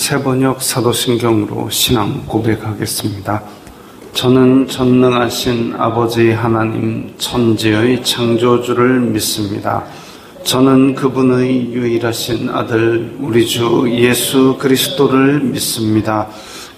새번역 사도신경으로 신앙 고백하겠습니다. 저는 전능하신 아버지 하나님 천지의 창조주를 믿습니다. 저는 그분의 유일하신 아들 우리 주 예수 그리스도를 믿습니다.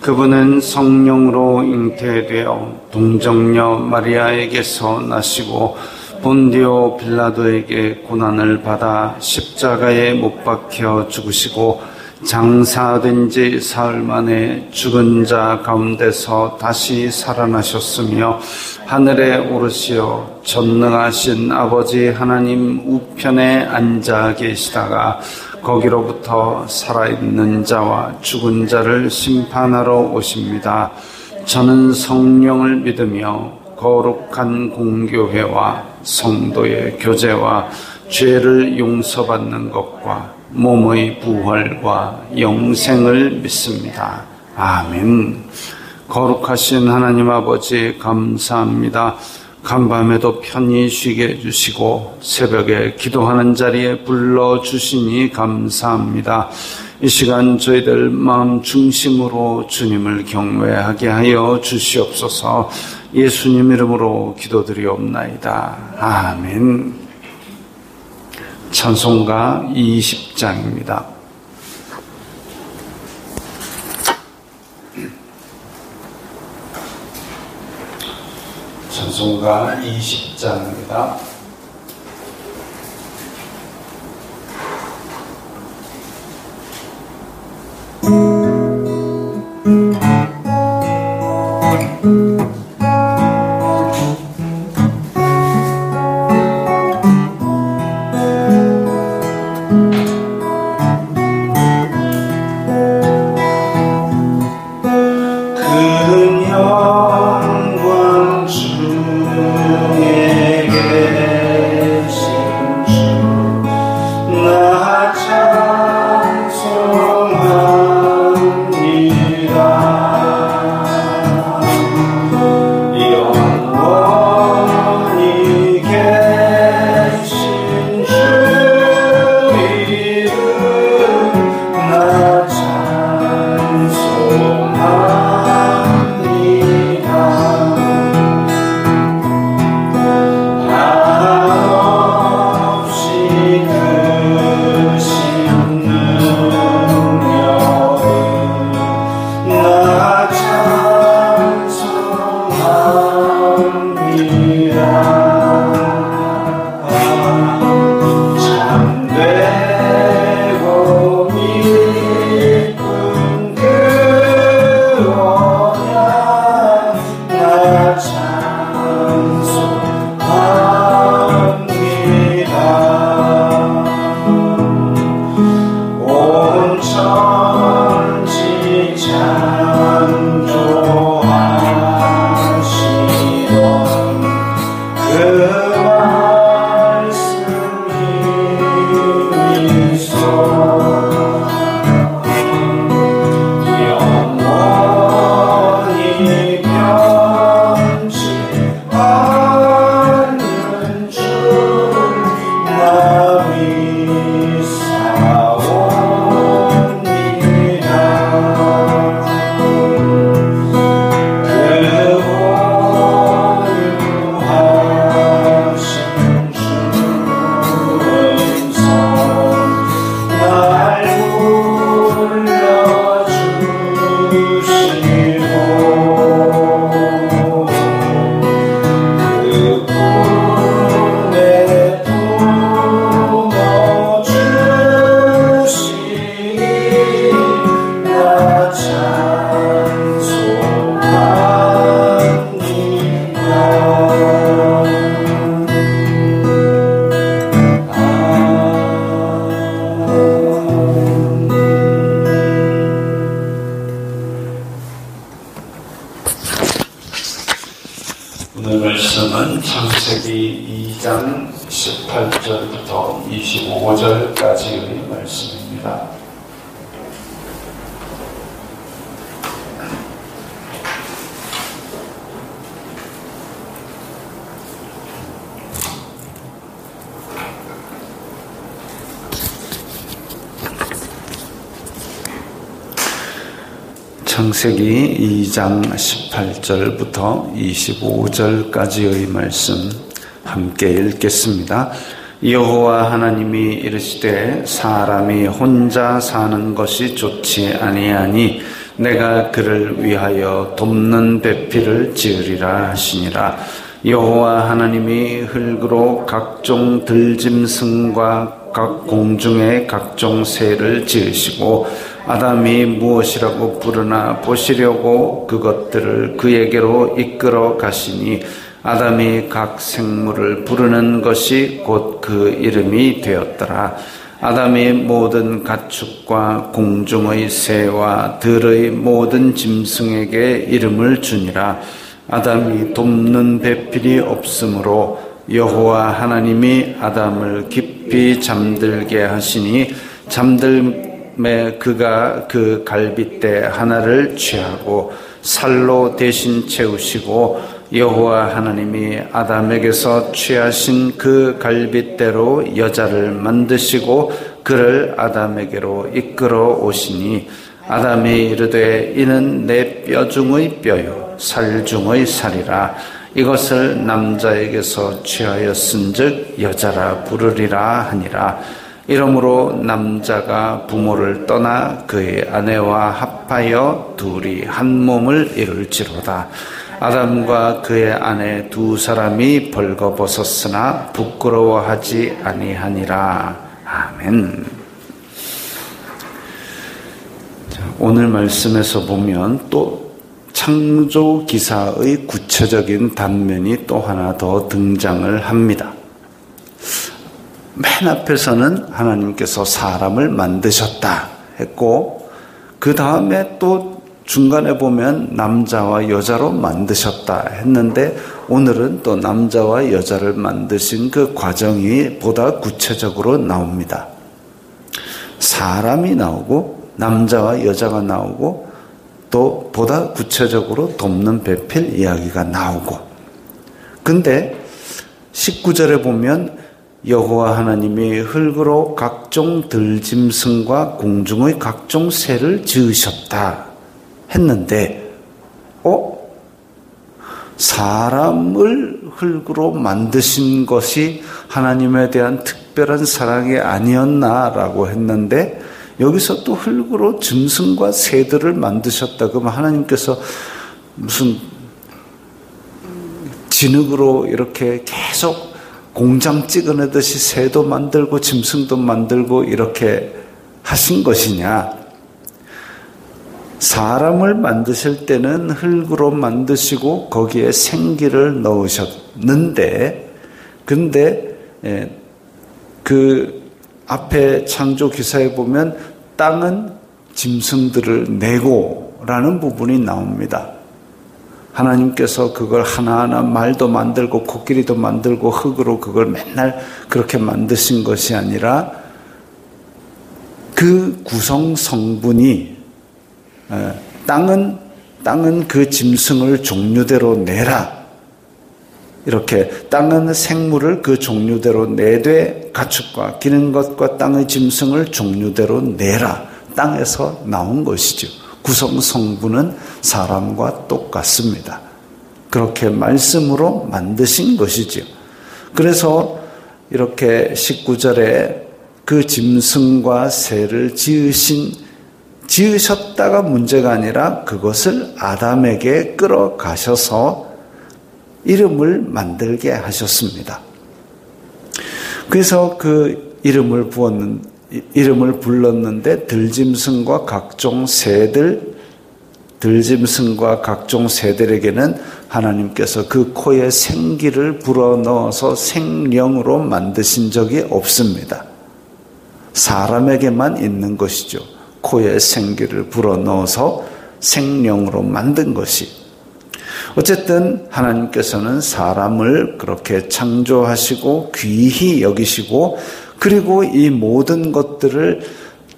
그분은 성령으로 잉태되어 동정녀 마리아에게서 나시고 본디오 빌라도에게 고난을 받아 십자가에 못 박혀 죽으시고 장사된 지 사흘 만에 죽은 자 가운데서 다시 살아나셨으며 하늘에 오르시어 전능하신 아버지 하나님 우편에 앉아 계시다가 거기로부터 살아있는 자와 죽은 자를 심판하러 오십니다. 저는 성령을 믿으며 거룩한 공교회와 성도의 교제와 죄를 용서받는 것과 몸의 부활과 영생을 믿습니다. 아멘. 거룩하신 하나님 아버지 감사합니다. 간밤에도 편히 쉬게 해주시고 새벽에 기도하는 자리에 불러주시니 감사합니다. 이 시간 저희들 마음 중심으로 주님을 경외하게 하여 주시옵소서. 예수님 이름으로 기도드리옵나이다. 아멘. 찬송가 20장입니다. 찬송가 20장입니다. 오늘 말씀은 창세기 2장 18절부터 25절까지의 말씀입니다. 창세기 2장 18절부터 25절까지의 말씀 함께 읽겠습니다. 여호와 하나님이 이르시되 사람이 혼자 사는 것이 좋지 아니하니 내가 그를 위하여 돕는 배필을 지으리라 하시니라. 여호와 하나님이 흙으로 각종 들짐승과 각 공중의 각종 새를 지으시고 아담이 무엇이라고 부르나 보시려고 그것들을 그에게로 이끌어 가시니 아담이 각 생물을 부르는 것이 곧 그 이름이 되었더라. 아담이 모든 가축과 공중의 새와 들의 모든 짐승에게 이름을 주니라. 아담이 돕는 배필이 없으므로 여호와 하나님이 아담을 깊이 잠들게 하시니 잠들매 그가 그 갈빗대 하나를 취하고 살로 대신 채우시고 여호와 하나님이 아담에게서 취하신 그 갈빗대로 여자를 만드시고 그를 아담에게로 이끌어 오시니 아담이 이르되 이는 내 뼈 중의 뼈요 살 중의 살이라. 이것을 남자에게서 취하였은즉 여자라 부르리라 하니라. 이러므로 남자가 부모를 떠나 그의 아내와 합하여 둘이 한 몸을 이룰지로다. 아담과 그의 아내 두 사람이 벌거벗었으나 부끄러워하지 아니하니라. 아멘. 오늘 말씀에서 보면 또 창조 기사의 구체적인 단면이 또 하나 더 등장을 합니다. 맨 앞에서는 하나님께서 사람을 만드셨다 했고 그 다음에 또 중간에 보면 남자와 여자로 만드셨다 했는데 오늘은 또 남자와 여자를 만드신 그 과정이 보다 구체적으로 나옵니다. 사람이 나오고 남자와 여자가 나오고 또 보다 구체적으로 돕는 배필 이야기가 나오고 근데 19절에 보면 여호와 하나님이 흙으로 각종 들짐승과 공중의 각종 새를 지으셨다 했는데 사람을 흙으로 만드신 것이 하나님에 대한 특별한 사랑이 아니었나라고 했는데 여기서 또 흙으로 짐승과 새들을 만드셨다. 그러면 하나님께서 무슨 진흙으로 이렇게 계속 공장 찍어내듯이 새도 만들고 짐승도 만들고 이렇게 하신 것이냐? 사람을 만드실 때는 흙으로 만드시고 거기에 생기를 넣으셨는데 근데 그 앞에 창조 기사에 보면 땅은 짐승들을 내고라는 부분이 나옵니다. 하나님께서 그걸 하나하나 말도 만들고 코끼리도 만들고 흙으로 그걸 맨날 그렇게 만드신 것이 아니라 그 구성 성분이 땅은 그 짐승을 종류대로 내라. 이렇게 땅은 생물을 그 종류대로 내되 가축과 기는 것과 땅의 짐승을 종류대로 내라. 땅에서 나온 것이죠. 구성 성분은 사람과 똑같습니다. 그렇게 말씀으로 만드신 것이죠. 그래서 이렇게 19절에 그 짐승과 새를 지으셨다가 문제가 아니라 그것을 아담에게 끌어가셔서 이름을 만들게 하셨습니다. 그래서 그 이름을 불렀는데 들짐승과 각종 새들에게는 하나님께서 그 코에 생기를 불어넣어서 생령으로 만드신 적이 없습니다. 사람에게만 있는 것이죠. 코에 생기를 불어넣어서 생령으로 만든 것이. 어쨌든 하나님께서는 사람을 그렇게 창조하시고 귀히 여기시고 그리고 이 모든 것들을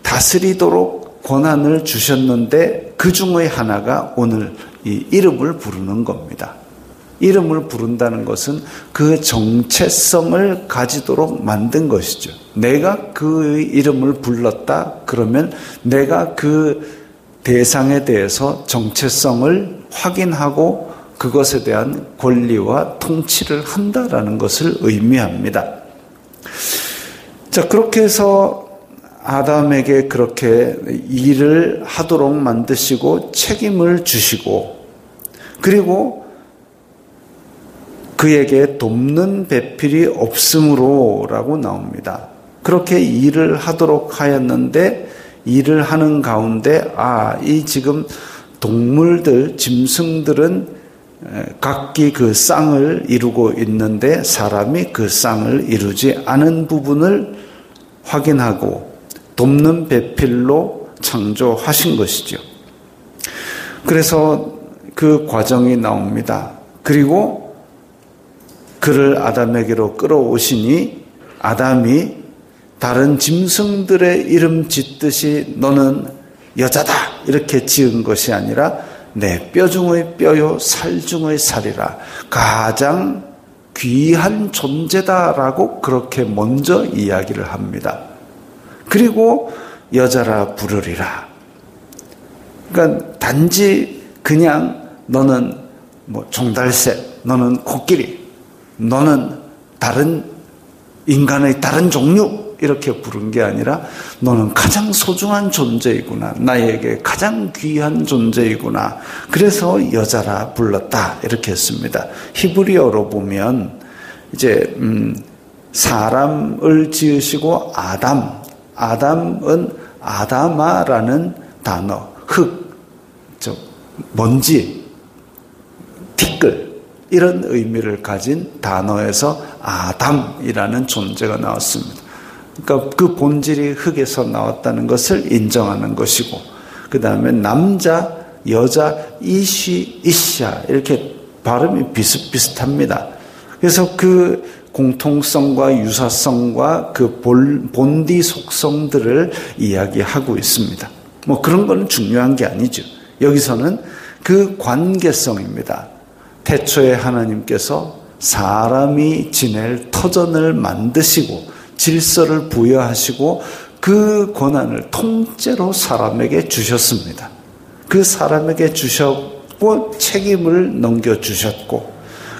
다스리도록 권한을 주셨는데 그 중의 하나가 오늘 이 이름을 부르는 겁니다. 이름을 부른다는 것은 그 정체성을 가지도록 만든 것이죠. 내가 그 이름을 불렀다 그러면 내가 그 대상에 대해서 정체성을 확인하고 그것에 대한 권리와 통치를 한다라는 것을 의미합니다. 자, 그렇게 해서 아담에게 그렇게 일을 하도록 만드시고 책임을 주시고, 그리고 그에게 돕는 배필이 없으므로라고 나옵니다. 그렇게 일을 하도록 하였는데, 일을 하는 가운데 이 지금 동물들, 짐승들은 각기 그 쌍을 이루고 있는데 사람이 그 쌍을 이루지 않은 부분을 확인하고 돕는 배필로 창조하신 것이죠. 그래서 그 과정이 나옵니다. 그리고 그를 아담에게로 끌어오시니 아담이 다른 짐승들의 이름 짓듯이 너는 여자다 이렇게 지은 것이 아니라 내 뼈 중의 뼈요 살 중의 살이라 가장 귀한 존재다라고 그렇게 먼저 이야기를 합니다. 그리고 여자라 부르리라. 그러니까 단지 그냥 너는 종달새, 너는 코끼리, 너는 다른 인간의 다른 종류 이렇게 부른 게 아니라 너는 가장 소중한 존재이구나. 나에게 가장 귀한 존재이구나. 그래서 여자라 불렀다. 이렇게 했습니다. 히브리어로 보면 이제 사람을 지으시고 아담은 아다마라는 단어, 흙, 먼지, 티끌 이런 의미를 가진 단어에서 아담이라는 존재가 나왔습니다. 그러니까 그 본질이 흙에서 나왔다는 것을 인정하는 것이고, 그 다음에 남자, 여자, 이시, 이샤 이렇게 발음이 비슷비슷합니다. 그래서 그 공통성과 유사성과 그 본디 속성들을 이야기하고 있습니다. 그런 거는 중요한 게 아니죠. 여기서는 그 관계성입니다. 태초에 하나님께서 사람이 지낼 터전을 만드시고 질서를 부여하시고 그 권한을 통째로 사람에게 주셨습니다. 그 사람에게 주셨고 책임을 넘겨주셨고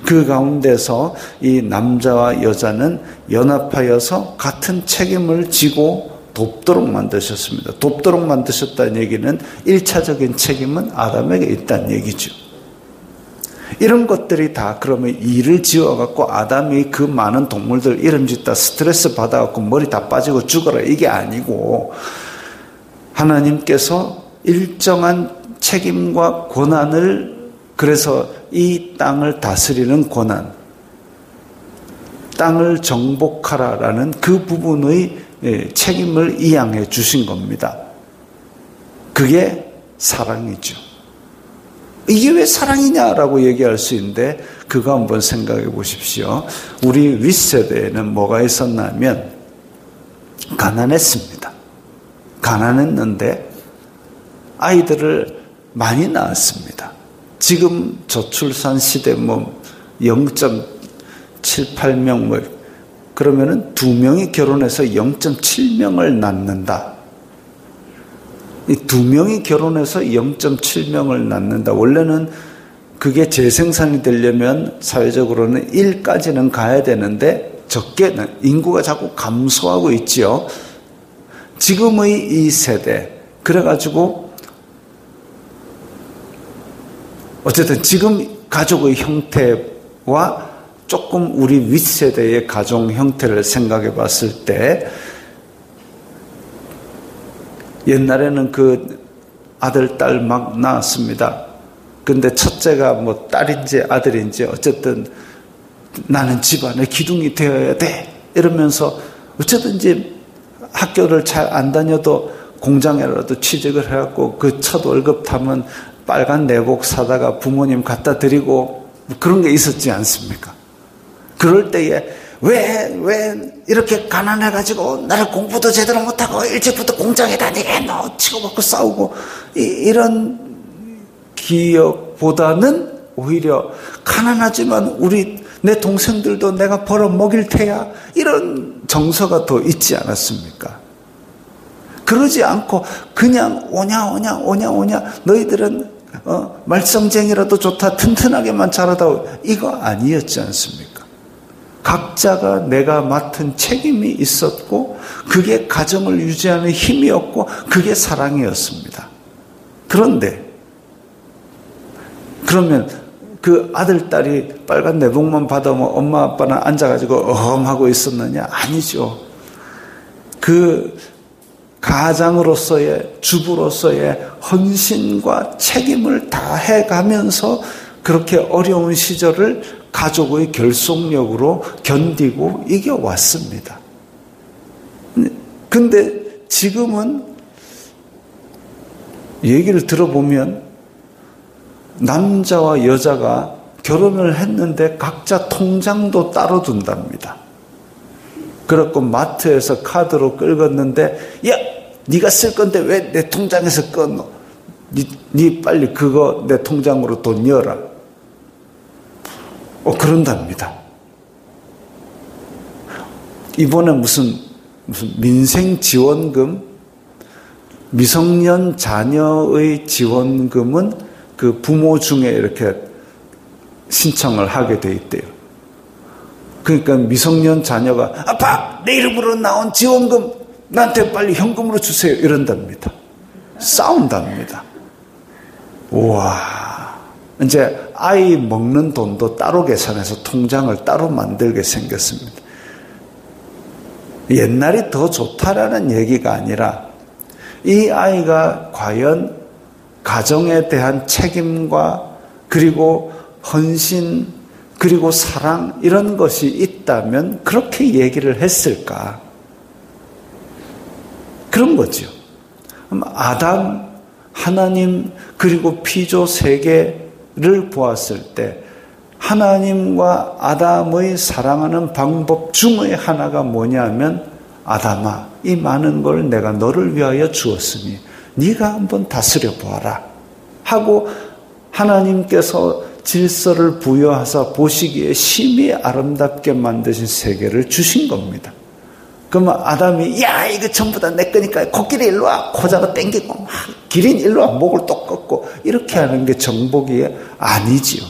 그 가운데서 이 남자와 여자는 연합하여서 같은 책임을 지고 돕도록 만드셨습니다. 돕도록 만드셨다는 얘기는 1차적인 책임은 아담에게 있다는 얘기죠. 이런 것들이 다 그러면 일을 지어갖고 아담이 그 많은 동물들 이름 짓다 스트레스 받아갖고 머리 다 빠지고 죽어라 이게 아니고 하나님께서 일정한 책임과 권한을 그래서 이 땅을 다스리는 권한, 땅을 정복하라라는 그 부분의 책임을 이양해 주신 겁니다. 그게 사랑이죠. 이게 왜 사랑이냐라고 얘기할 수 있는데 그거 한번 생각해 보십시오. 우리 윗세대에는 뭐가 있었냐면 가난했습니다. 가난했는데 아이들을 많이 낳았습니다. 지금 저출산 시대 0.78명 그러면은 2명이 결혼해서 0.7명을 낳는다. 이 2명이 결혼해서 0.7명을 낳는다. 원래는 그게 재생산이 되려면 사회적으로는 1까지는 가야 되는데 적게는 인구가 자꾸 감소하고 있지요. 지금의 이 세대 그래가지고 어쨌든 지금 가족의 형태와 조금 우리 윗세대의 가정 형태를 생각해 봤을 때 옛날에는 그 아들, 딸 막 낳았습니다. 근데 첫째가 딸인지 아들인지 어쨌든 나는 집안의 기둥이 되어야 돼. 이러면서 어쨌든지 학교를 잘 안 다녀도 공장에라도 취직을 해갖고 그 첫 월급 타면 빨간 내복 사다가 부모님 갖다 드리고 그런 게 있었지 않습니까? 그럴 때에 왜 이렇게 가난해가지고 나를 공부도 제대로 못하고 일찍부터 공장에 다니게 너 치고받고 싸우고 이런 기억보다는 오히려 가난하지만 내 동생들도 내가 벌어 먹일 테야 이런 정서가 더 있지 않았습니까? 그러지 않고 그냥 오냐 너희들은 말썽쟁이라도 좋다 튼튼하게만 자라다 이거 아니었지 않습니까? 각자가 내가 맡은 책임이 있었고 그게 가정을 유지하는 힘이었고 그게 사랑이었습니다. 그런데 그러면 그 아들, 딸이 빨간 내복만 받아오면 엄마, 아빠는 앉아가지고 어험하고 있었느냐? 아니죠. 그 가장으로서의, 주부로서의 헌신과 책임을 다해가면서 그렇게 어려운 시절을 가족의 결속력으로 견디고 이겨왔습니다. 근데 지금은 얘기를 들어보면 남자와 여자가 결혼을 했는데 각자 통장도 따로 둔답니다. 그래갖고 마트에서 카드로 긁었는데 야! 네가 쓸 건데 왜 내 통장에서 끊어? 네 빨리 그거 내 통장으로 돈 넣어라. 그런답니다. 이번에 무슨 민생지원금, 미성년 자녀의 지원금은 그 부모 중에 이렇게 신청을 하게 돼 있대요. 그러니까 미성년 자녀가 아빠 내 이름으로 나온 지원금 나한테 빨리 현금으로 주세요 이런답니다. 싸운답니다. 우와, 이제 아이 먹는 돈도 따로 계산해서 통장을 따로 만들게 생겼습니다. 옛날이 더 좋다라는 얘기가 아니라 이 아이가 과연 가정에 대한 책임과 그리고 헌신 그리고 사랑 이런 것이 있다면 그렇게 얘기를 했을까? 그런 거죠. 아담, 하나님 그리고 피조 세계를 보았을 때 하나님과 아담의 사랑하는 방법 중의 하나가 뭐냐면 아담아 이 많은 걸 내가 너를 위하여 주었으니 네가 한번 다스려 보아라 하고 하나님께서 질서를 부여하사 보시기에 심히 아름답게 만드신 세계를 주신 겁니다. 그러면 아담이 야 이거 전부 다 내 거니까 코끼리 일로 와 코자가 땡기고 기린 일로 와 목을 또 꺾고 이렇게 하는 게 정복이 아니지요.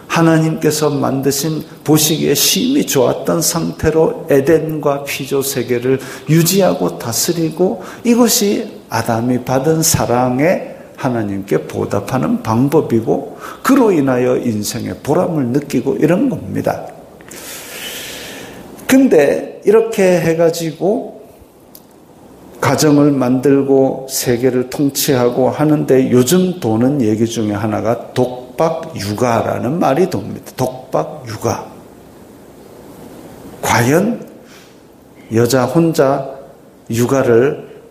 하나님께서 만드신 보시기에 심히 좋았던 상태로 에덴과 피조 세계를 유지하고 다스리고 이것이 아담이 받은 사랑에 하나님께 보답하는 방법이고 그로 인하여 인생의 보람을 느끼고 이런 겁니다. 근데 이렇게 해가지고 가정을 만들고 세계를 통치하고 하는데 요즘 도는 얘기 중에 하나가 독박육아라는 말이 돕니다. 독박육아. 과연 여자 혼자 육아를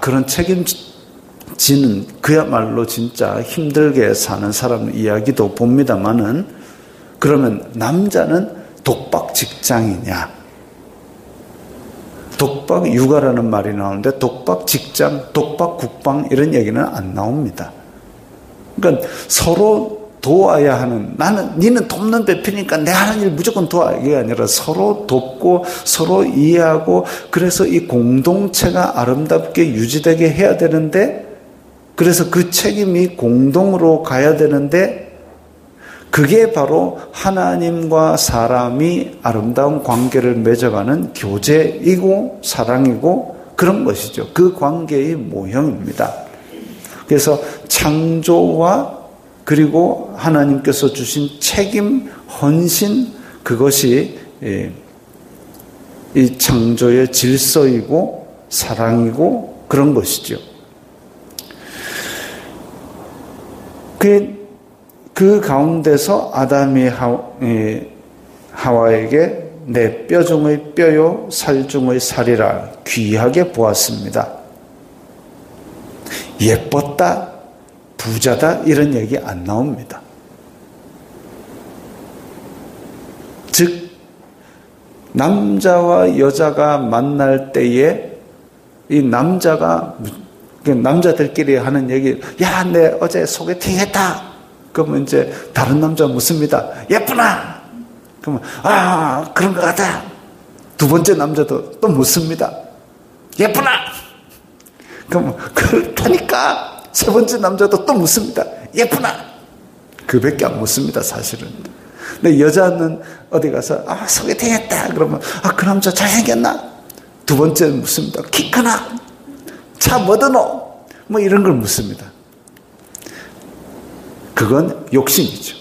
그런 책임지는 그야말로 진짜 힘들게 사는 사람 이야기도 봅니다만은 그러면 남자는 독박 직장이냐? 독박 육아라는 말이 나오는데 독박 직장, 독박 국방 이런 얘기는 안 나옵니다. 그러니까 서로 도와야 하는 니는 돕는 배필이니까 내 하는 일 무조건 도와 이게 아니라 서로 돕고 서로 이해하고 그래서 이 공동체가 아름답게 유지되게 해야 되는데 그래서 그 책임이 공동으로 가야 되는데 그게 바로 하나님과 사람이 아름다운 관계를 맺어가는 교제이고 사랑이고 그런 것이죠. 그 관계의 모형입니다. 그래서 창조와 그리고 하나님께서 주신 책임, 헌신 그것이 이 창조의 질서이고 사랑이고 그런 것이죠. 그 가운데서 아담이 하와에게 내 뼈 중의 뼈요 살 중의 살이라 귀하게 보았습니다. 예뻤다, 부자다 이런 얘기 안 나옵니다. 즉 남자와 여자가 만날 때에 이 남자들끼리 하는 얘기 야, 내 어제 소개팅 했다. 그러면 이제 다른 남자 묻습니다. 예쁘나? 그러면 그런 것 같아. 두 번째 남자도 또 묻습니다. 예쁘나? 그럼 그렇다니까 세 번째 남자도 또 묻습니다. 예쁘나? 그밖에 안 묻습니다, 사실은. 근데 여자는 어디 가서 소개팅 했다 그러면 그 남자 잘생겼나? 두 번째 묻습니다. 키 크나? 차 뭐 드노? 뭐 이런 걸 묻습니다. 그건 욕심이죠.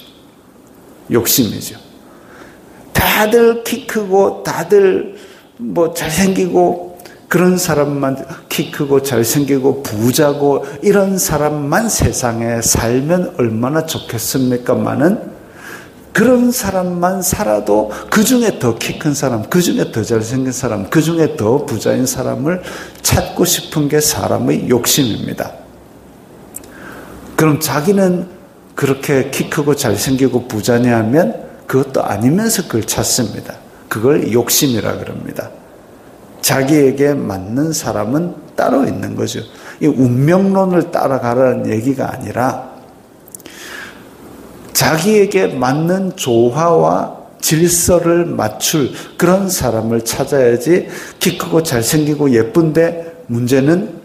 욕심이죠. 다들 키 크고 다들 뭐 잘생기고 그런 사람만, 키 크고 잘생기고 부자고 이런 사람만 세상에 살면 얼마나 좋겠습니까마는 그런 사람만 살아도 그 중에 더 키 큰 사람, 그 중에 더 잘생긴 사람, 그 중에 더 부자인 사람을 찾고 싶은 게 사람의 욕심입니다. 그럼 자기는 그렇게 키 크고 잘생기고 부자냐 하면 그것도 아니면서 그걸 찾습니다. 그걸 욕심이라 그럽니다. 자기에게 맞는 사람은 따로 있는 거죠. 이 운명론을 따라가라는 얘기가 아니라 자기에게 맞는 조화와 질서를 맞출 그런 사람을 찾아야지. 키 크고 잘생기고 예쁜데 문제는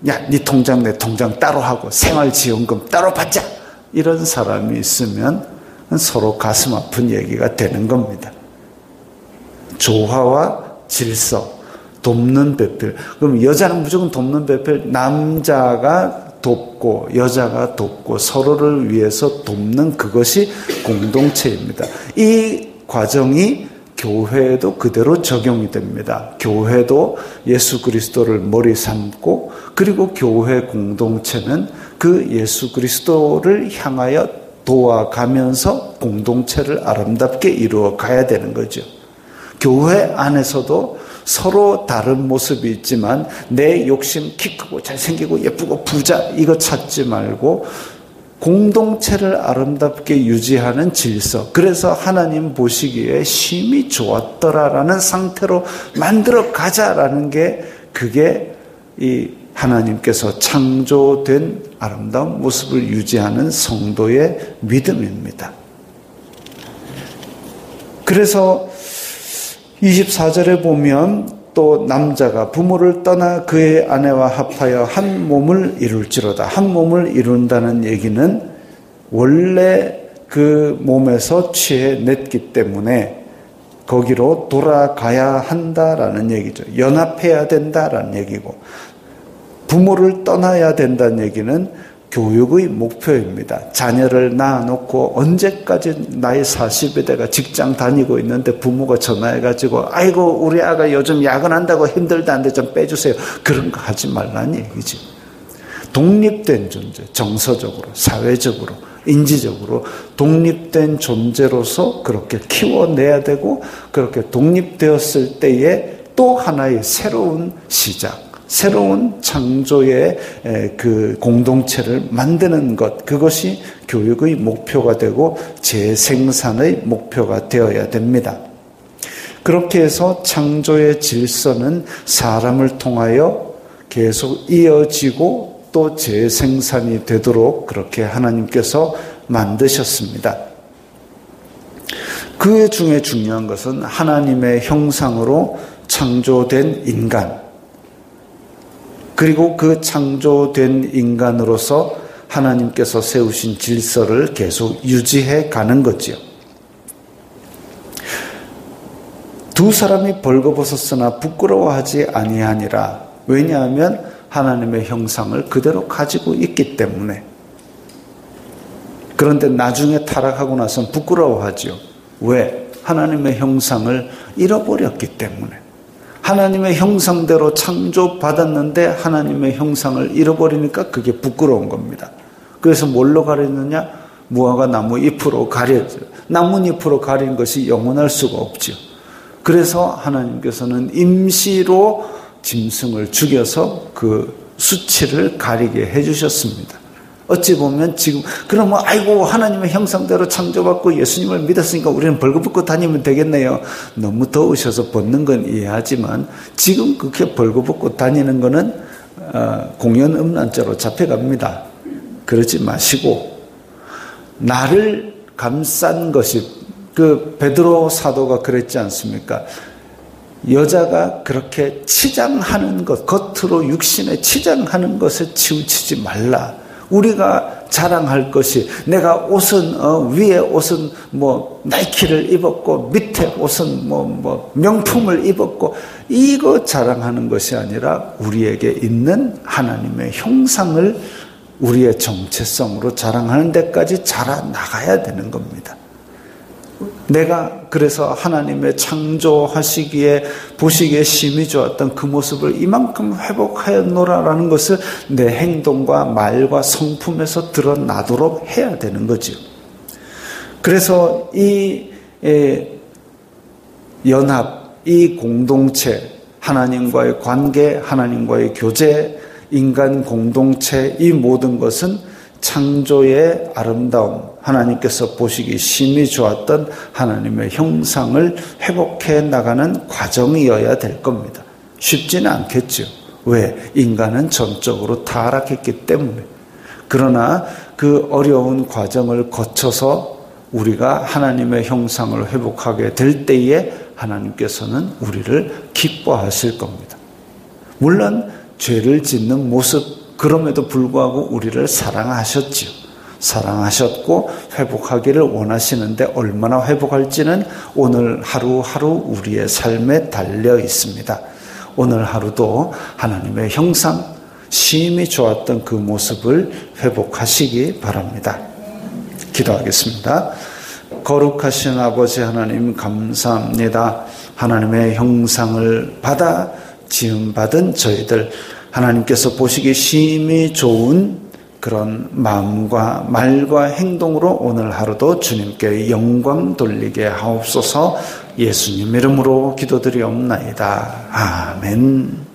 야, 네 통장 내 통장 따로 하고 생활지원금 따로 받자. 이런 사람이 있으면 서로 가슴 아픈 얘기가 되는 겁니다. 조화와 질서, 돕는 배필. 그럼 여자는 무조건 돕는 배필, 남자가 돕고 여자가 돕고 서로를 위해서 돕는 그것이 공동체입니다. 이 과정이 교회에도 그대로 적용이 됩니다. 교회도 예수 그리스도를 머리 삼고 그리고 교회 공동체는 그 예수 그리스도를 향하여 도와가면서 공동체를 아름답게 이루어 가야 되는 거죠. 교회 안에서도 서로 다른 모습이 있지만 내 욕심, 키 크고 잘생기고 예쁘고 부자 이거 찾지 말고 공동체를 아름답게 유지하는 질서, 그래서 하나님 보시기에 심히 좋았더라라는 상태로 만들어 가자라는 게 그게 이 하나님께서 창조된 아름다운 모습을 유지하는 성도의 믿음입니다. 그래서 24절에 보면 또 남자가 부모를 떠나 그의 아내와 합하여 한 몸을 이룰지로다. 한 몸을 이룬다는 얘기는 원래 그 몸에서 취해냈기 때문에 거기로 돌아가야 한다라는 얘기죠. 연합해야 된다라는 얘기고, 부모를 떠나야 된다는 얘기는 교육의 목표입니다. 자녀를 낳아놓고 언제까지 나이 40에 내가 직장 다니고 있는데 부모가 전화해가지고 아이고 우리 아가 요즘 야근한다고 힘들다는데 좀 빼주세요. 그런 거 하지 말라는 얘기지. 독립된 존재, 정서적으로, 사회적으로, 인지적으로 독립된 존재로서 그렇게 키워내야 되고, 그렇게 독립되었을 때에 또 하나의 새로운 시작, 새로운 창조의 그 공동체를 만드는 것, 그것이 교육의 목표가 되고 재생산의 목표가 되어야 됩니다. 그렇게 해서 창조의 질서는 사람을 통하여 계속 이어지고 또 재생산이 되도록 그렇게 하나님께서 만드셨습니다. 그 중에 중요한 것은 하나님의 형상으로 창조된 인간, 그리고 그 창조된 인간으로서 하나님께서 세우신 질서를 계속 유지해 가는 거지요. 두 사람이 벌거벗었으나 부끄러워하지 아니하니라. 왜냐하면 하나님의 형상을 그대로 가지고 있기 때문에. 그런데 나중에 타락하고 나서는 부끄러워하지요. 왜? 하나님의 형상을 잃어버렸기 때문에. 하나님의 형상대로 창조받았는데 하나님의 형상을 잃어버리니까 그게 부끄러운 겁니다. 그래서 뭘로 가리느냐? 무화과 나무 잎으로 가려져. 나뭇잎으로 가린 것이 영원할 수가 없죠. 그래서 하나님께서는 임시로 짐승을 죽여서 그 수치를 가리게 해주셨습니다. 어찌 보면 지금 그러면 아이고 하나님의 형상대로 창조받고 예수님을 믿었으니까 우리는 벌거벗고 다니면 되겠네요. 너무 더우셔서 벗는 건 이해하지만 지금 그렇게 벌거벗고 다니는 거는 공연음란죄로 잡혀갑니다. 그러지 마시고, 나를 감싼 것이, 그 베드로 사도가 그랬지 않습니까? 여자가 그렇게 치장하는 것, 겉으로 육신에 치장하는 것에 치우치지 말라. 우리가 자랑할 것이, 내가 옷은 위에 옷은 뭐 나이키를 입었고 밑에 옷은 뭐 명품을 입었고, 이거 자랑하는 것이 아니라 우리에게 있는 하나님의 형상을 우리의 정체성으로 자랑하는 데까지 자라나가야 되는 겁니다. 내가 그래서 하나님의 창조하시기에 보시기에 심히 좋았던 그 모습을 이만큼 회복하였노라라는 것을 내 행동과 말과 성품에서 드러나도록 해야 되는 거죠. 그래서 이 연합, 이 공동체, 하나님과의 관계, 하나님과의 교제, 인간 공동체, 이 모든 것은 창조의 아름다움, 하나님께서 보시기 심히 좋았던 하나님의 형상을 회복해 나가는 과정이어야 될 겁니다. 쉽지는 않겠죠. 왜? 인간은 전적으로 타락했기 때문에. 그러나 그 어려운 과정을 거쳐서 우리가 하나님의 형상을 회복하게 될 때에 하나님께서는 우리를 기뻐하실 겁니다. 물론 죄를 짓는 모습, 그럼에도 불구하고 우리를 사랑하셨지요. 사랑하셨고 회복하기를 원하시는데 얼마나 회복할지는 오늘 하루하루 우리의 삶에 달려 있습니다. 오늘 하루도 하나님의 형상, 심히 좋았던 그 모습을 회복하시기 바랍니다. 기도하겠습니다. 거룩하신 아버지 하나님, 감사합니다. 하나님의 형상을 받아 지음받은 저희들, 하나님께서 보시기 심히 좋은 그런 마음과 말과 행동으로 오늘 하루도 주님께 영광 돌리게 하옵소서. 예수님 이름으로 기도드리옵나이다. 아멘.